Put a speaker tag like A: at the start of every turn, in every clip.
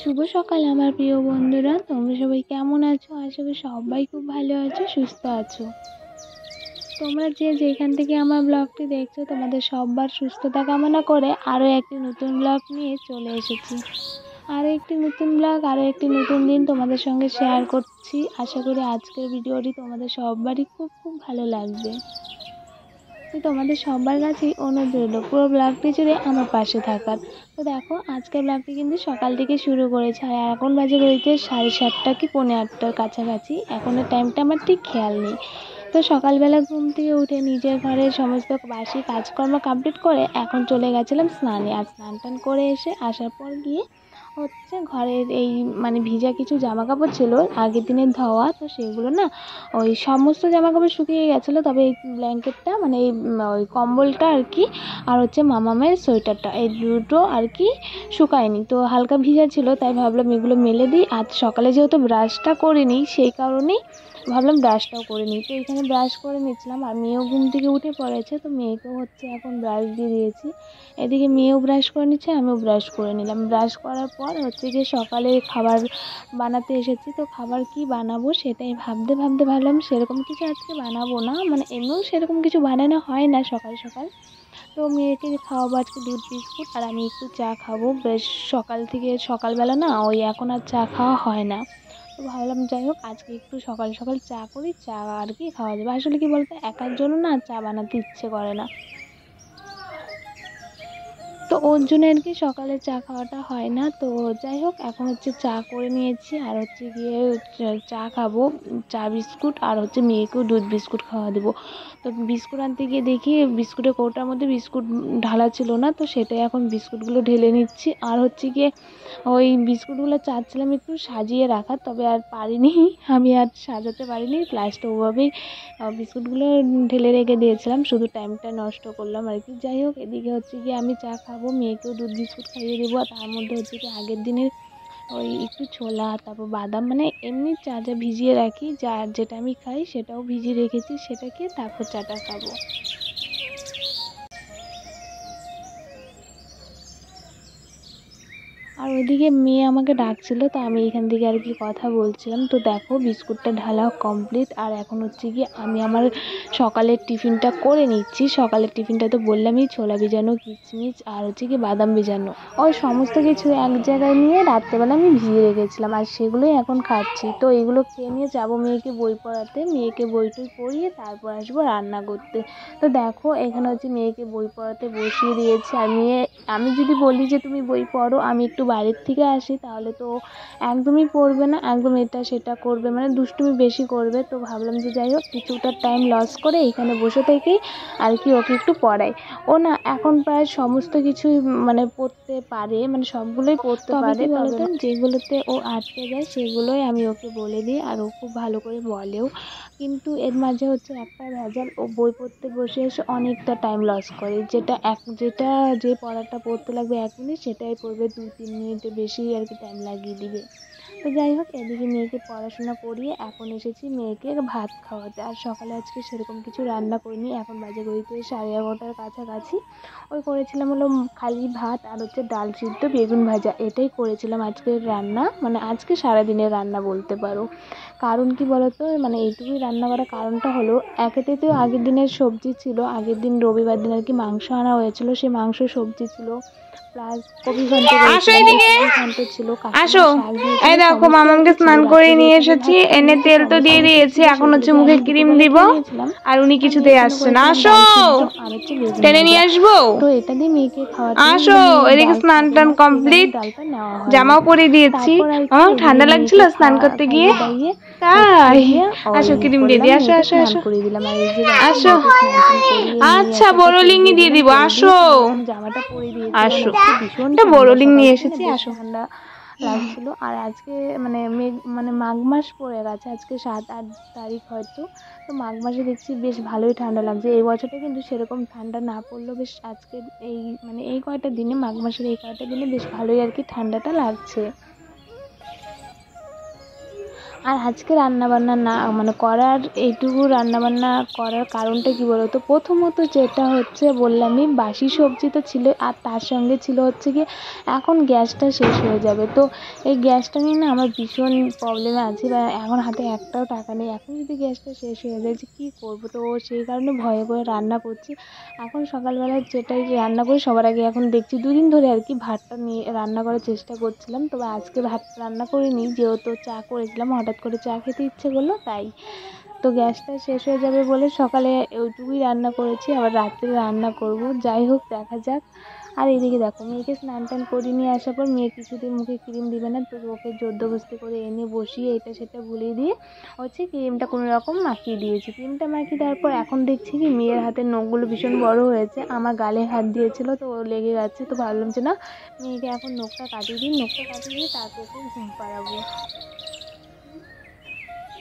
A: শুভ সকাল আমার প্রিয় বন্ধুরা, তোমরা সবাই কেমন আছো? আশা করি সবাই খুব ভালো আছো, সুস্থ আছো। তোমরা যে যেখান থেকে আমার ব্লগটি দেখছো, তোমাদের সবার সুস্থতা কামনা করে আরও একটি নতুন ব্লগ নিয়ে চলে এসেছি। আরও একটি নতুন ব্লগ, আরও একটি নতুন দিন তোমাদের সঙ্গে শেয়ার করছি। আশা করি আজকের ভিডিওটি তোমাদের সবারই খুব খুব ভালো লাগবে। তো তোমাদের সবার কাছেই অনুরোধ রইল পুরো ব্লগটি জুড়ে আমার পাশে থাকার। তো দেখো, আজকের ব্লগটি কিন্তু সকাল থেকে শুরু করেছে, আর এখন বাজে ঘড়িতে 7:30 কি 7:45 কাছাকাছি। এখনের টাইমটা আমার ঠিক খেয়াল নেই। তো সকালবেলা ঘুম থেকে উঠে নিজের ঘরের সমস্ত বাসি কাজকর্ম কমপ্লিট করে এখন চলে গেছিলাম স্নানে। আর স্নান টান করে আসার পর গিয়ে ঘরের এই ভিজা কিছু জামা কাপড় ছিল আগের দিনের ধোয়া, তো সেগুলো না ওই সমস্ত জামা কাপড় শুকিয়ে গেছিলো, তবে এই ব্ল্যাঙ্কেটটা ওই কম্বলটা আর কি, আর মামামের সোয়েটারটা, এই দুটো আর কি শুকায়নি, তো হালকা ভিজা ছিল, তাই ভাবলাম এগুলো মেলে দিই। আজ সকালে যেহেতু ব্রাশটা করিনি, সেই কারণেই ভাবলাম ব্রাশটাও করে নিই। তো এখানে ব্রাশ করে নিচ্ছিলাম, আর মেয়েও ঘুম থেকে উঠে পড়েছে, তো মেয়েকেও এখন ব্রাশ দিয়ে দিয়েছি। এদিকে মেয়েও ব্রাশ করে নিচ্ছে, আমিও ব্রাশ করে নিলাম। ব্রাশ করার পর গিয়ে সকালে খাবার বানাতে এসেছি। তো খাবার কি বানাবো সেটাই ভাবতে ভাবতে ভাবলাম সেরকম কিছু আজকে বানাবো না, এমনিও সেরকম কিছু বানানো হয় না সকাল সকাল। তো মেয়েকে খাওয়াবো আজকে দুধ বিস্কুট, আর আমি একটু চা খাবো। বেশ সকালবেলা না এখন আর চা খাওয়া হয় না, তো ভাবলাম যাই হোক আজকে একটু সকাল সকাল চা করি, চা আর কি খাওয়া যাবে। আসলে কি বলতে, একার জন্য না চা বানাতে ইচ্ছে করে না, তো ওর জন্য আর কি সকালে চা খাওয়াটা হয় না। তো যাই হোক এখন চা করে নিয়েছি, আর গিয়ে চা খাবো, চা বিস্কুট, আর মেয়েকেও দুধ বিস্কুট খাওয়া দেবো। তো বিস্কুট আনতে গিয়ে দেখি বিস্কুটের কৌটার মধ্যে বিস্কুট ঢালা ছিল না, তো সেটাই এখন বিস্কুটগুলো ঢেলে নিচ্ছি। আর গিয়ে ওই বিস্কুটগুলো চাচ্ছিলাম একটু সাজিয়ে রাখার, তবে আর পারিনি, আমি আর সাজাতে পারিনি, লাস্টে ওভাবেই বিস্কুটগুলো ঢেলে রেখে দিয়েছিলাম, শুধু টাইমটা নষ্ট করলাম আর কি। যাই হোক এদিকে গিয়ে আমি চা খাবো, মেয়েকেও দুধ বিস্কুট খাইয়ে দেবো, আর তার মধ্যে কি আগের দিনের ওই একটু ছোলা, তারপর বাদাম, এমনি চা ভিজিয়ে রাখি, যেটা আমি খাই সেটাও ভিজিয়ে রেখেছি, সেটাকে তারপর চাটা খাবো। আর ওইদিকে মেয়ে আমাকে ডাকছিল, তো আমি এখান থেকে আর কি কথা বলছিলাম। তো দেখো বিস্কুটটা ঢালা কমপ্লিট, আর এখন গিয়ে আমি আমার সকালের টিফিনটা করে নিচ্ছি। সকালের টিফিনটা তো বললামই, ছোলা ভিজানো, কিশমিশ, আর গিয়ে বাদাম ভিজানো, ওই সমস্ত কিছু এক জায়গায় নিয়ে রাত্রেবেলা আমি ভিজিয়ে রেখেছিলাম, আর সেগুলোই এখন খাচ্ছি। তো এগুলো খেয়ে নিয়ে যাবো মেয়েকে বই পড়াতে, মেয়েকে বই টই পড়িয়ে তারপর আসবো রান্না করতে। তো দেখো এখানে মেয়েকে বই পড়াতে বসিয়ে দিয়েছি, আর আমি যদি বলি যে তুমি বই পড়ো, আমি একটু বাইরের থেকে আসি, তাহলে তো একদমই পড়বে না, একদম এটা সেটা করবে, দুষ্টুমি বেশি করবে। তো ভাবলাম যে যাই হোক কিছুটা টাইম লস করে এখানে বসে থেকেই আর কি ওকে একটু পড়াই। ও না এখন প্রায় সমস্ত কিছুই পড়তে পারে, সবগুলোই পড়তে পারে, তবে যেগুলোতে ও আটকে যায় সেগুলোই আমি ওকে বলে দিই, আর ও খুব ভালো করে বলেও। কিন্তু এর মাঝে একটা ভেজাল, ও বই পড়তে বসে এসে অনেকটা টাইম লস করে, যে পড়াটা পড়তে লাগবে 1 মিনিট সেটাই পড়বে 2-3 মিনিটের বেশি আর কি টাইম লাগিয়ে দিবে। তো যাই হোক এদিকে মেয়েকে পড়াশোনা করিয়ে এখন এসেছি মেয়েকে ভাত খাওয়াতে। আর সকালে আজকে সেরকম কিছু রান্না করিনি, এখন বাজে ঘড়িতে 11:30 কাছাকাছি। ওই করেছিলাম হলো খালি ভাত, আর ডাল সিদ্ধ, বেগুন ভাজা, এটাই করেছিলাম আজকের রান্না, আজকে সারাদিনের রান্না বলতে পারো। কারণ কি বলতো, এইটুকুই রান্না করার কারণটা হলো, একেতে তো আগের দিনের সবজি ছিল, আগের দিন রবিবার দিন আর কি মাংস আনা হয়েছিল, সেই মাংস সবজি ছিল, প্লাস কপি ঘন্ট ছিল। আসো, এই দেখো মামামকে স্নান করে নিয়ে এসেছি, এনে তেল তো দিয়ে দিয়েছি, এখন মুখে ক্রিম দিব, আর উনি কিছুতেই আসছে না। আসো টেনে নিয়ে আসবো, তো এটা দিয়ে মেয়েকে খাওয়াতে। আসো এদিকে স্নান টান কমপ্লিট, জামাও পরে দিয়েছি। আমার ঠান্ডা লাগছিল স্নান করতে গিয়ে, তাই আসো ক্রিম দিয়ে দিই, আসো আসো আসো আসো, আচ্ছা বোরোলিংই দিয়ে দিব, আসো জামাটা পরে দিয়েছি, আসো ভীষণটা বোরোলিং নিয়ে এসেছি, আসো। ঠান্ডা লাগছিল, আর আজকে মাঘ মাস পড়ে গেছে, আজকে 7-8 তারিখ হয়তো, তো মাঘ মাসে দেখছি বেশ ভালোই ঠান্ডা লাগছে। এই বছরটা কিন্তু সেরকম ঠান্ডা না পড়লেও বেশ আজকে এই কয়টা দিনে, মাঘ মাসের এই কয়টা দিনে বেশ ভালোই আর কি ঠান্ডাটা লাগছে। আর আজকে রান্নাবান্না না মানে করার এইটুকু রান্নাবান্না করার কারণটা কী বলো তো, প্রথমত যেটা হচ্ছে বললামই, বাসি সবজি তো ছিল, আর তার সঙ্গে ছিল হচ্ছে গিয়ে এখন গ্যাসটা শেষ হয়ে যাবে। তো এই গ্যাসটা নিয়ে না আমার ভীষণ প্রবলেমে আছি, বা এখন হাতে একটাও টাকা নেই। এখন যদি গ্যাসটা শেষ হয়ে যায় যে কী করবো, তো সেই কারণে ভয়ে ভয়ে রান্না করছি। এখন সকালবেলা যেটাই রান্না করি সবার আগে এখন দেখছি, দুদিন ধরে আর কি ভাতটা নিয়ে রান্না করার চেষ্টা করছিলাম, তবে আজকে ভাত রান্না করিনি, যেহেতু চা করেছিলাম, হঠাৎ করে চা খেতে ইচ্ছে করলো তাই। তো গ্যাসটা শেষ হয়ে যাবে বলে সকালে ওইটুকুই রান্না করেছি, আবার রাত্রে রান্না করব, যাই হোক দেখা যাক। আর এদিকে দেখো, মেয়েকে স্নান টান করে নিয়ে আসার পর মেয়ে কিছুতেই মুখে ক্রিম দিবে না, তো ওকে জোরদস্তি করে এনে বসিয়ে এটা সেটা ভুলিয়ে দিয়ে হচ্ছে ক্রিমটা কোনো রকম মাখিয়ে দিয়েছি। ক্রিমটা মাখিয়ে দেওয়ার পর এখন দেখছি কি মেয়ের হাতের নখগুলো ভীষণ বড় হয়েছে, আমার গালে হাত দিয়েছিল তো ও লেগে গেছে, তো ভাবলাম যে না, মেয়েকে এখন নখটা কাটিয়ে দিই, নখটা কাটিয়ে দিয়ে তারপর ওকে ঘুম পাড়াবো।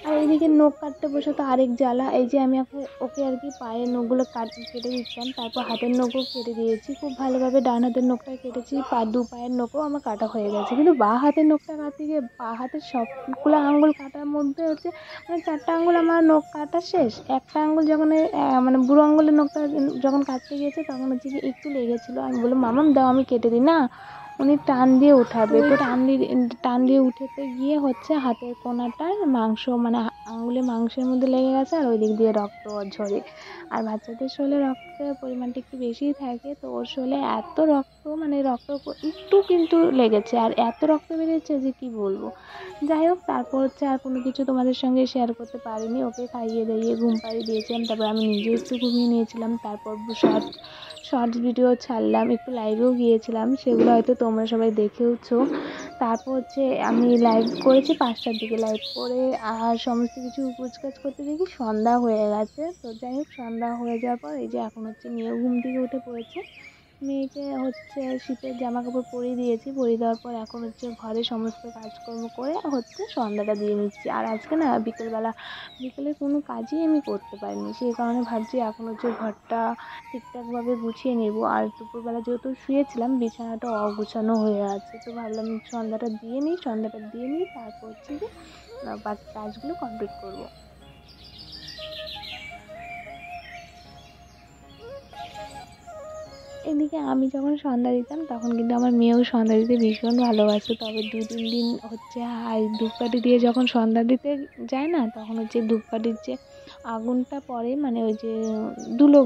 A: আর এইদিকে নখ কাটতে বসে তো আরেক জ্বালা, এই যে আমি ওকে আর কি পায়ের নখগুলো কেটে দিচ্ছিলাম, তারপর হাতের নখও কেটে দিয়েছি খুব ভালোভাবে। ডান হাতের নখটা কেটেছি, দু পায়ের নখও আমার কাটা হয়ে গেছে, কিন্তু বাঁ হাতের নখটা কাটতে গিয়ে বাঁ হাতের সবগুলো আঙুল কাটার মধ্যে হচ্ছে মানে 4টা আঙুল আমার নখ কাটা শেষ, একটা আঙুল যখন মানে বুড়ো আঙুলের নখটা যখন কাটতে গিয়েছে তখন হচ্ছে কি একটু লেগেছিলো। আমি বললাম মামাম দাও আমি কেটে দিই, না উনি টান দিয়ে উঠাবে, তো টান দিয়ে উঠাতে গিয়ে হচ্ছে হাতের কোনাটার মাংস মানে আঙুলে মাংসের মধ্যে লেগে গেছে, আর ওই দিক দিয়ে রক্ত ঝরে। আর বাচ্চাদের শরীরে রক্তের পরিমাণটা একটু বেশিই থাকে, তো ওর শরীরে এত রক্ত মানে রক্ত একটু কিন্তু লেগেছে, আর এত রক্ত বেরিয়েছে যে কি বলবো। যাই হোক, তারপর হচ্ছে আর কোনো কিছু তোমাদের সঙ্গে শেয়ার করতে পারিনি, ওকে খাইয়ে দাইয়ে ঘুম পাড়িয়ে দিয়েছিলাম, তারপর আমি নিজেও একটু ঘুমিয়ে নিয়েছিলাম। তারপর শর্টস ভিডিও ছাড়লাম, একটু লাইভেও গিয়েছিলাম, সেগুলো হয়তো তোমরা সবাই দেখেওছো। তারপর হচ্ছে আমি লাইভ করেছি 5টার দিকে, লাইভ করে আর সমস্ত কিছু কুচকাচ করতে দেখি সন্ধ্যা হয়ে গেছে। তো যাই হোক, সন্ধ্যা হয়ে যাওয়ার পর এই যে এখন হচ্ছে মেয়েও ঘুম থেকে উঠে পড়েছে, মেয়েকে হচ্ছে শীতের জামা কাপড় পরিয়ে দিয়েছি, পরিয়ে দেওয়ার পর এখন হচ্ছে ঘরে সমস্ত কাজকর্ম করে হচ্ছে সন্ধ্যাটা দিয়ে নিচ্ছি। আর আজকে না বিকেলে কোনো কাজই আমি করতে পারিনি, সেই কারণে ভাবছি এখন হচ্ছে ঘরটা ঠিকঠাকভাবে গুছিয়ে নেব। আর দুপুরবেলা যেহেতু শুয়েছিলাম বিছানাটা অগুছানো হয়ে আছে, তো ভাবলাম সন্ধ্যাটা দিয়ে নিই তারপর হচ্ছে যে বাকি কাজগুলো কমপ্লিট করব। এদিকে আমি যখন সন্ধ্যা দিতাম তখন কিন্তু আমার মেয়েও সন্ধ্যা দিতে ভীষণ ভালোবাসে, তবে 2-3 দিন হচ্ছে ধূপকাঠি দিয়ে যখন সন্ধ্যা দিতে যায় না, তখন হচ্ছে ধূপকাঠির যে আগুনটা পড়ে মানে ওই যে ধুলো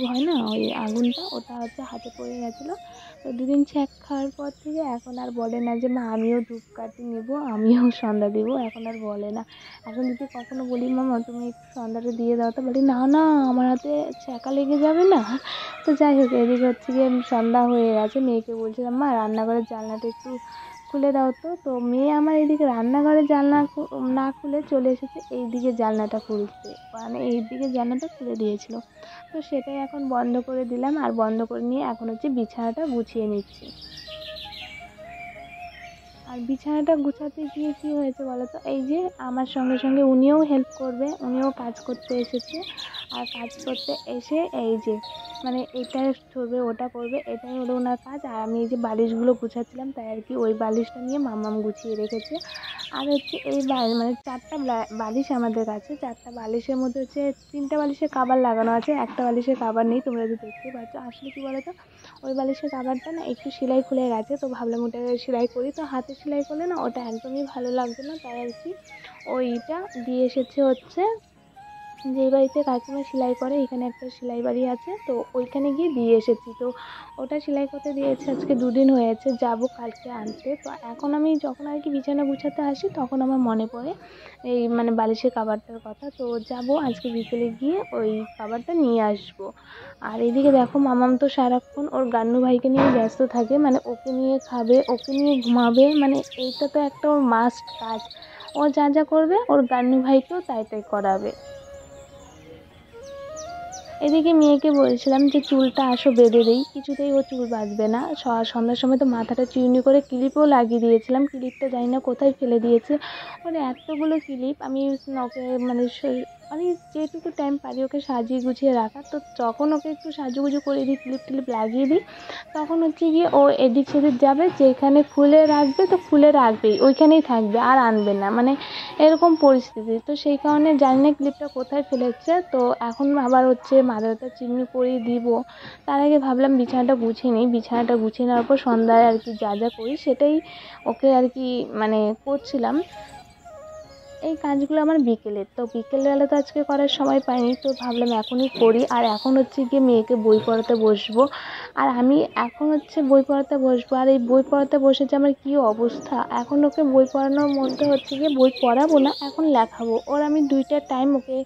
A: হয় না, ওই আগুনটা ওটা হচ্ছে হাতে পড়ে গেছিলো। তো 2 দিন ছ্যাঁক খাওয়ার পর থেকে এখন আর বলে না যে মা আমিও ধূপকাঠি নেব, আমিও সন্ধ্যা দেবো, এখন আর বলে না। এখন যদি কখনো বলি মামা তুমি একটু সন্ধ্যাটা দিয়ে দাও, তো বলি না না আমার হাতে ছ্যাঁকা লেগে যাবে না। তো যাই হোক, এদিকে হচ্ছে গিয়ে সন্ধ্যা হয়ে গেছে, মেয়েকে বলছিলাম মা রান্নাঘরের জানলাটা একটু খুলে দাও তো। তো মেয়ে আমার এদিকে রান্নাঘরের জানলা না খুলে চলে এসেছে এইদিকে জানলাটা খুলতে, মানে এইদিকে জানলাটা খুলে দিয়েছিল, তো সেটাই এখন বন্ধ করে দিলাম। আর বন্ধ করে নিয়ে এখন হচ্ছে বিছানাটা গুছিয়ে নিচ্ছি। আর বিছানাটা গুছাতে গিয়ে কী হয়েছে বলো তো, এই যে আমার সঙ্গে সঙ্গে উনিও হেল্প করবে, উনিও কাজ করতে এসেছে। আর কাজ করতে এসে এই যে মানে এটা ছড়বে ওটা করবে, এটাই হলো ওনার কাজ। আর আমি এই যে বালিশগুলো গুছাচ্ছিলাম তাই আর কি ওই বালিশটা নিয়ে মাম্মাম গুছিয়ে রেখেছে। আর হচ্ছে এই মানে 4টা বালিশ আমাদের কাছে, 4টা বালিশের মধ্যে হচ্ছে 3টে বালিশের কভার লাগানো আছে, একটা বালিশের কভার নেই, তোমরা যদি দেখতে পাচ্ছ। আসলে কী বলো তো, ওই বালিশের কভারটা না একটু সেলাই খুলে গেছে, তো ভাবলাম ওটা সেলাই করি, তো হাতে সেলাই করলে না ওটা একদমই ভালো লাগছে না, তাই আর কি ওইটা দিয়ে এসেছে হচ্ছে যেই বাড়িতে কাকিমা সেলাই করে, এখানে একটা সেলাই বাড়ি আছে, তো ওইখানে গিয়ে দিয়ে এসেছি। তো ওটা সেলাই করতে দিয়েছে আজকে 2 দিন হয়েছে, যাব কালকে আনতে। তো এখন আমি যখন আর কি বিছানা গুছাতে আসি তখন আমার মনে পড়ে এই মানে বালিশের কভারটার কথা, তো যাব আজকে বিকেলে গিয়ে ওই কভারটা নিয়ে আসবো। আর এদিকে দেখো মামাম তো সারাক্ষণ ওর গান্নু ভাইকে নিয়ে ব্যস্ত থাকে, মানে ওকে নিয়ে খাবে, ওকে নিয়ে ঘুমাবে, মানে এইটা তো একটা ওর মাস্ট কাজ। ও যা যা করবে ওর গান্নু ভাইকেও তাই তাই করাবে। এদিকে মেয়েকে বলছিলাম যে চুলটা আসো বেঁধে দিই, কিছুতেই ও চুল বাঁধবে না। সন্ধ্যার সময় তো মাথাটা চিরুনি করে ক্লিপও লাগিয়ে দিয়েছিলাম, ক্লিপটা জানি না কোথায় ফেলে দিয়েছে। ওর এতগুলো ক্লিপ আমি ওকে মানে মানে যেটুকু টাইম পারি ওকে সাজিয়ে গুছিয়ে রাখার। তো যখন ওকে একটু সাজুগুজু করে দিই, ক্লিপ টিলিপ লাগিয়ে দিই, তখন হচ্ছে গিয়ে ও এদিক সেদিক যাবে, যেখানে খুলে রাখবে তো খুলে রাখবেই, ওইখানেই থাকবে আর আনবে না, মানে এরকম পরিস্থিতি। তো সেই কারণে জানি না ক্লিপটা কোথায় ফেলেছে। তো এখন আবার হচ্ছে মাথা ব্যথা চিমনি করিয়ে দিব, তার আগে ভাবলাম বিছানাটা গুছিয়ে নিই। বিছানাটা গুছিয়ে নেওয়ার পর সন্ধ্যায় আর কি যা যা করি সেটাই ওকে আর কি মানে করছিলাম। এই কাজগুলো আমার বিকেলের, তো বিকেলবেলা তো আজকে করার সময় পাইনি, তো ভাবলাম এখনই করি। আর এখন হচ্ছে গিয়ে মেয়েকে বই পড়াতে বসবো। আর আমি এখন হচ্ছে বই পড়াতে বসবো, আর এই বই পড়াতে বসে যে আমার কী অবস্থা। এখন ওকে বই পড়ানোর মধ্যে হচ্ছে গিয়ে বই পড়াবো না, এখন লেখাবো। ওর আমি 2টা টাইম ওকে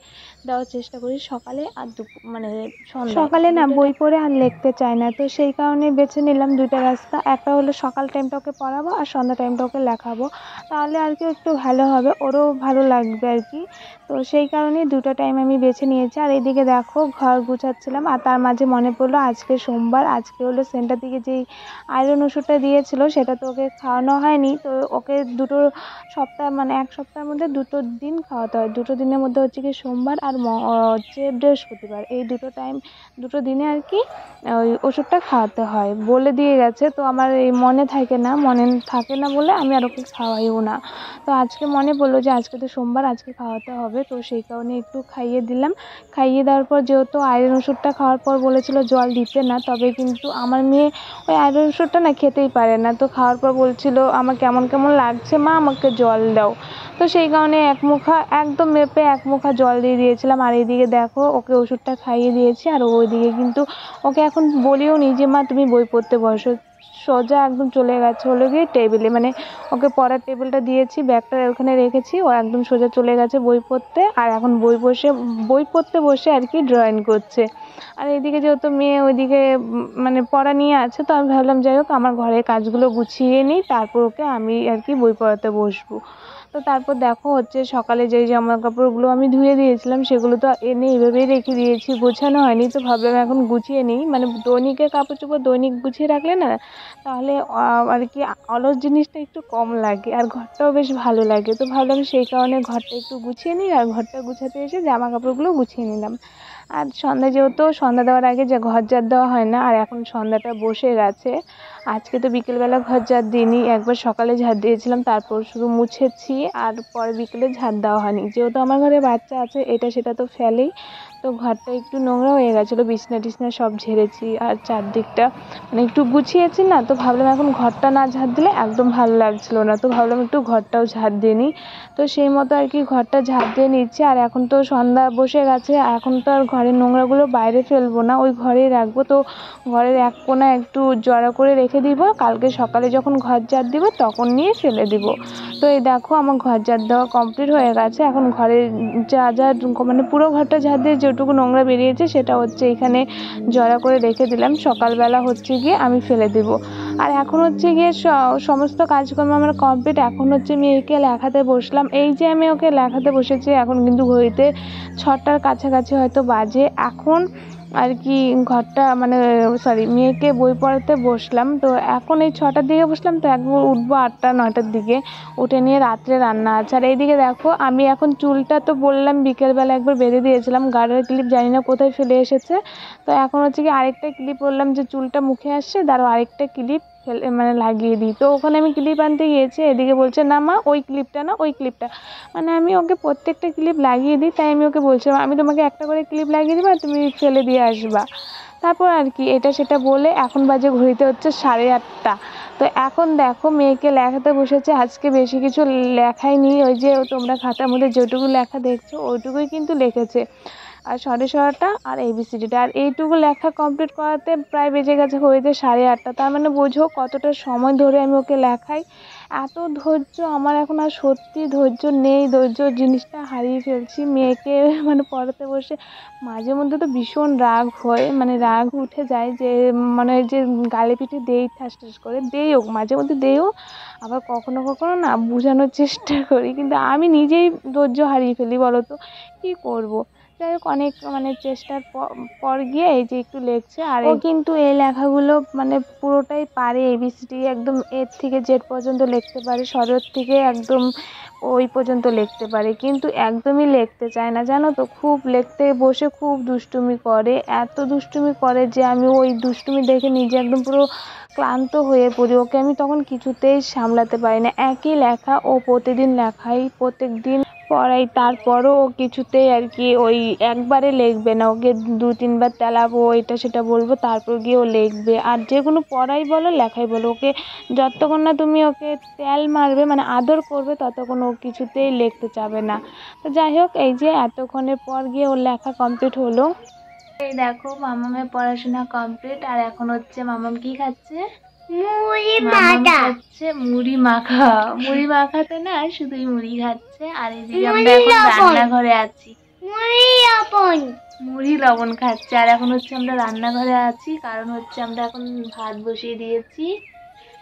A: দেওয়ার চেষ্টা করি, সকালে আর মানে সন্ধ্যায়। সকালে না বই পড়ে আর লিখতে চায় না, তো সেই কারণে বেছে নিলাম 2টা রাস্তা। একটা হলো সকাল টাইমটা ওকে পড়াবো আর সন্ধ্যা টাইমটা ওকে লেখাবো, তাহলে আর কি একটু ভালো হবে, ওরও ভালো লাগবে আর কি। তো সেই কারণেই 2টা টাইম আমি বেছে নিয়েছি। আর এইদিকে দেখো ঘর গুছাচ্ছিলাম, আর তার মাঝে মনে পড়লো আজকে সোমবার, আজকে হলো সেন্টার থেকে যেই আয়রন ওষুধটা দিয়েছিল সেটা তো ওকে খাওয়ানো হয়নি। তো ওকে 2টো সপ্তাহ মানে 1 সপ্তাহের মধ্যে 2টো দিন খাওয়াতে হয়। 2টো দিনের মধ্যে হচ্ছে কি সোমবার আর হচ্ছে বৃহস্পতিবার, এই 2টো টাইম 2টো দিনে আর কি ওই ওষুধটা খাওয়াতে হয়, বলে দিয়ে গেছে। তো আমার এই মনে থাকে না বলে আমি আর ওকে খাওয়াইও না। তো আজকে মনে পড়লো যে আজকে তো সোমবার, আজকে খাওয়াতে হবে, তো সেই কারণে একটু খাইয়ে দিলাম। খাইয়ে দেওয়ার পর যেহেতু আয়রন ওষুধটা খাওয়ার পর বলেছিল জল দিতে না, তবে কিন্তু আমার মেয়ে ওই আয়রন ওষুধটা না খেতেই পারে না। তো খাওয়ার পর বলছিল আমার কেমন কেমন লাগছে মা, আমাকে জল দাও। তো সেই কারণে একদম মেপে 1 মুখা জল দিয়ে দিয়েছিলাম। আর এইদিকে দেখো ওকে ওষুধটা খাইয়ে দিয়েছি, আর ওইদিকে কিন্তু ওকে এখন বলিও নি যে মা তুমি বই পড়তে বসো, সোজা একদম চলে গেছে হলো গিয়ে টেবিলে, মানে ওকে পড়ার টেবিলটা দিয়েছি, ব্যাগটা ওখানে রেখেছি, ও একদম সোজা চলে গেছে বই পড়তে। আর এখন বই পড়তে বসে আর কি ড্রয়িং করছে। আর এইদিকে যেহেতু মেয়ে ওইদিকে মানে পড়া নিয়ে আছে, তো আমি ভাবলাম যাই হোক আমার ঘরের কাজগুলো গুছিয়ে নিই, তারপর ওকে আমি আর কি বই পড়াতে বসবো। তো তারপর দেখো হচ্ছে সকালে যেই জামা কাপড়গুলো আমি ধুয়ে দিয়েছিলাম সেগুলো তো এনে এভাবেই রেখে দিয়েছি, গোছানো হয়নি। তো ভাবলাম এখন গুছিয়ে নিই, মানে দৈনিকের কাপড় চোপড় দৈনিক গুছিয়ে রাখলে না তাহলে আর কি অলস জিনিসটা একটু কম লাগে, আর ঘরটাও বেশ ভালো লাগে। তো ভাবলাম সেই কারণে ঘরটা একটু গুছিয়ে নিই, আর ঘরটা গুছাতে এসে জামা কাপড়গুলো গুছিয়ে নিলাম। আর সন্ধ্যা যেহেতু সন্ধ্যা দেওয়ার আগে যে ঘর ঝাড় দেওয়া হয় না, আর এখন সন্ধ্যাটা বসে গেছে। আজকে তো বিকেলবেলা ঘর ঝাড় দিইনি, একবার সকালে ঝাড় দিয়েছিলাম, তারপর শুধু মুছেছি, আর পরে বিকেলে ঝাড় দেওয়া হয়নি। যেহেতু আমার ঘরে বাচ্চা আছে এটা সেটা তো ফেলেই, তো ঘরটা একটু নোংরা হয়ে গেছিলো, বিছনা টিছনা সব ঝেড়েছি আর চারদিকটা মানে একটু গুছিয়েছি না। তো ভাবলাম এখন ঘরটা না ঝাড় দিলে একদম ভালো লাগছিলো না, তো ভাবলাম একটু ঘরটাও ঝাড় দিয়ে নিই। তো সেই মতো আর কি ঘরটা ঝাড় দিয়ে নিচ্ছি। আর এখন তো সন্ধ্যা বসে গেছে, এখন তো আর ঘরের নোংরাগুলো বাইরে ফেলবো না, ওই ঘরেই রাখবো। তো ঘরের এক কোণা একটু জড়ো করে রেখে দিব, কালকে সকালে যখন ঘর ঝাড় দিব তখন নিয়ে ফেলে দিব। তো এই দেখো আমার ঘর ঝাড় দেওয়া কমপ্লিট হয়ে গেছে। এখন ঘরের যা মানে পুরো ঘরটা ঝাড় দিয়ে যেটুকু নোংরা বেরিয়েছে সেটা হচ্ছে এখানে জড়ো করে রেখে দিলাম, সকালবেলা হচ্ছে গিয়ে আমি ফেলে দেব। আর এখন হচ্ছে গিয়ে সমস্ত কাজকর্ম আমার কমপ্লিট। এখন হচ্ছে মেয়েকে লেখাতে বসলাম, এই যে আমি ওকে লেখাতে বসেছি, এখন কিন্তু ঘড়িতে 6টার কাছাকাছি হয়তো বাজে। এখন আর কি ঘরটা মানে মেয়েকে বই পড়াতে বসলাম, তো এখন এই 6টার দিকে বসলাম, তো একবার উঠবো 8টা 9টার দিকে, উঠে নিয়ে রাত্রে রান্না আছে। আর এইদিকে দেখো আমি এখন চুলটা তো বললাম বিকেলবেলা একবার বেঁধে দিয়েছিলাম, গার্ডার ক্লিপ জানি না কোথায় ফেলে এসেছে। তো এখন হচ্ছে কি আরেকটা ক্লিপ বললাম যে চুলটা মুখে আসছে, দাঁড়াও আরেকটা ক্লিপ মানে লাগিয়ে দিই। তো ওখানে আমি ক্লিপ আনতে গিয়েছি, এদিকে বলছে না মা ওই ক্লিপটা না, ওই ক্লিপটা, মানে আমি ওকে প্রত্যেকটা ক্লিপ লাগিয়ে দিই। তাই আমি ওকে বলছিলাম আমি তোমাকে একটা করে ক্লিপ লাগিয়ে দেবো আর তুমি ফেলে দিয়ে আসবা। তারপর আর কি এটা সেটা বলে এখন বাজে ঘড়িতে হচ্ছে 8:30। তো এখন দেখো মেয়েকে লেখাতে বসেছে, আজকে বেশি কিছু লেখাইনি, ওই যে তোমরা খাতার মধ্যে যেটুকু লেখা দেখছো ওইটুকুই কিন্তু লিখেছে, আর সরেসরাটা আর এবিসিডিটা, আর এইটুকু লেখা কমপ্লিট করাতে প্রায় বেজে গেছে ঘড়িতে 8:30। তার মানে বোঝো কতটা সময় ধরে আমি ওকে লেখাই। এত ধৈর্য আমার এখন আর সত্যি ধৈর্য নেই, ধৈর্য জিনিসটা হারিয়ে ফেলছি। মেয়েকে মানে পড়াতে বসে মাঝে মধ্যে তো ভীষণ রাগ হয়, মানে রাগ উঠে যায় যে মানে যে গালে পিঠে দেই ঠাস ঠাস করে দেইও, মাঝে মধ্যে দেইও, আবার কখনো কখনো না বোঝানোর চেষ্টা করি, কিন্তু আমি নিজেই ধৈর্য হারিয়ে ফেলি, বলো তো কী করবো। যাই হোক অনেক মানে চেষ্টার পর গিয়ে এই যে একটু লিখছে। আর ও কিন্তু এই লেখাগুলো মানে পুরোটাই পারে, এবিসিডি একদম এর থেকে জেড পর্যন্ত লিখতে পারে, শরৎ থেকে একদম ওই পর্যন্ত লিখতে পারে, কিন্তু একদমই লিখতে চায় না জানো তো। খুব লিখতে বসে খুব দুষ্টুমি করে, এত দুষ্টুমি করে যে আমি ওই দুষ্টুমি দেখে নিজে একদম পুরো ক্লান্ত হয়ে পড়ি। ওকে আমি তখন কিছুতেই সামলাতে পারি না। একই লেখা ও প্রতিদিন লেখাই, প্রত্যেক দিন পড়াই, তারপরও ও কিছুতেই আর কি ওই একবারে লিখবে না। ওকে 2-3 বার তেলাবো, এটা সেটা বলবো, তারপর গিয়ে ও লিখবে। আর যে কোনো পড়াই বলো লেখাই বলো, ওকে যতক্ষণ না তুমি ওকে তেল মারবে মানে আদর করবে ততক্ষণ ও কিছুতেই লিখতে চাবে না। তো যাই হোক এই যে এতক্ষণের পর গিয়ে ওর লেখা কমপ্লিট হলো। এই দেখো মামামের পড়াশোনা কমপ্লিট। আর এখন হচ্ছে মামাম কি খাচ্ছে? মুড়ি মাখা। মুড়ি মাখাতে না শুধুই মুড়ি খাচ্ছে। আর এদিকে আমরা এখন রান্নাঘরে আছি, মুড়ি লবণ খাচ্ছে। আর এখন হচ্ছে আমরা রান্নাঘরে আছি, কারণ হচ্ছে আমরা এখন ভাত বসিয়ে দিয়েছি।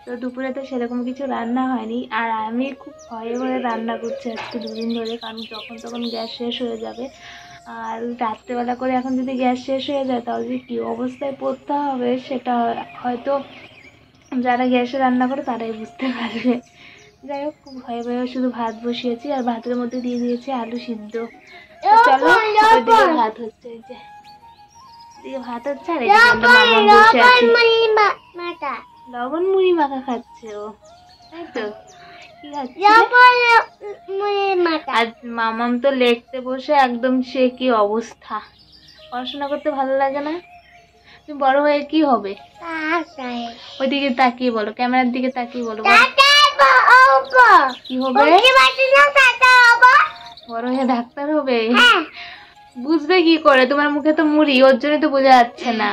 A: তো দুপুরে তো সেরকম কিছু রান্না হয়নি। আর আমি খুব ভয়ে ভয়ে রান্না করছি আজকে 2 দিন ধরে, কারণ যখন তখন গ্যাস শেষ হয়ে যাবে। আর রাত্রেবেলা করে এখন যদি গ্যাস শেষ হয়ে যায় তাহলে যে কী অবস্থায় পড়তে হবে সেটা হয়তো যারা গ্যাসে রান্না করে তারাই বুঝতে পারবে। যাই হোক খুব ভয়ে ভয়ে শুধু ভাত বসিয়েছি, আর ভাতের মধ্যে দিয়ে দিয়েছি আলু সিদ্ধ। চলো ওইদিকে ভাত হচ্ছে, এই যে এদিকে ভাত হচ্ছে আর এদিকে আমরা মামা বসে আছি। লবণ মুড়ি মাখা খাচ্ছে ও, তাই তো? কি খাচ্ছে? আর মামাম তো লিখতে বসে একদম সে কি অবস্থা। পড়াশোনা করতে ভালো লাগে না? তুমি বড় হয়ে কি হবে? ওইদিকে তাকিয়ে বলো, ক্যামেরার দিকে তাকিয়ে বলো কি হবে? বড় হয়ে ডাক্তার হবে? বুঝবে কি করে? তোমার মুখে তো মুড়ি, ওর জন্য তো বোঝা যাচ্ছে না।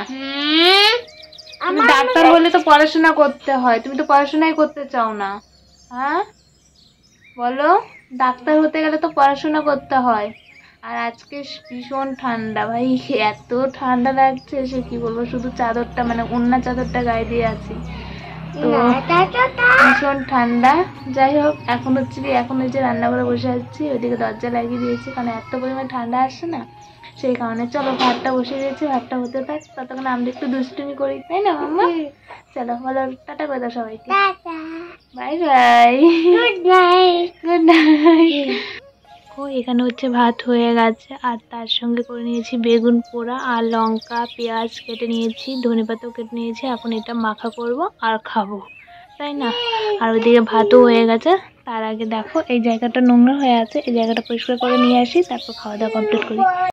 A: তুমি ডাক্তার হলে তো পড়াশোনা করতে হয়, তুমি তো পড়াশোনাই করতে চাও না। হ্যাঁ বলো, ডাক্তার হতে গেলে তো পড়াশোনা করতে হয়। আর আজকে ভীষণ ঠান্ডা ভাই, এত ঠান্ডা লাগছে সে কি বলবো। শুধু চাদরটা মানে ওড়না চাদরটা গায়ে দিয়ে আছি, তো ভীষণ ঠান্ডা। যাই হোক এখন হচ্ছে কি, এখন ওই যে রান্নাঘরে বসে আছি, ওইদিকে দরজা লাগিয়ে দিয়েছি কারণ এত পরিমাণে ঠান্ডা আসছে না, সেই কারণে। চলো ভাতটা বসে দিয়েছি, ভাতটা হতে থাক, ততক্ষণ আমরা একটু দুষ্টুমি করি, তাই না মাম্মা? চলো বলো টাটা করে দাও সবাইকে। Bye bye, good night. Good night. ও এখানে হচ্ছে ভাত হয়ে গেছে, আর তার সঙ্গে করে নিয়েছি বেগুন পোড়া, আর লঙ্কা পেঁয়াজ কেটে নিয়েছি, ধনেপাতাও কেটে নিয়েছি। এখন এটা মাখা করব আর খাবো, তাই না? আর ওইদিকে ভাতও হয়ে গেছে। তার আগে দেখো এই জায়গাটা নোংরা হয়ে আছে, এই জায়গাটা পরিষ্কার করে নিয়ে আসি, তারপর খাওয়া দাওয়া কমপ্লিট করি।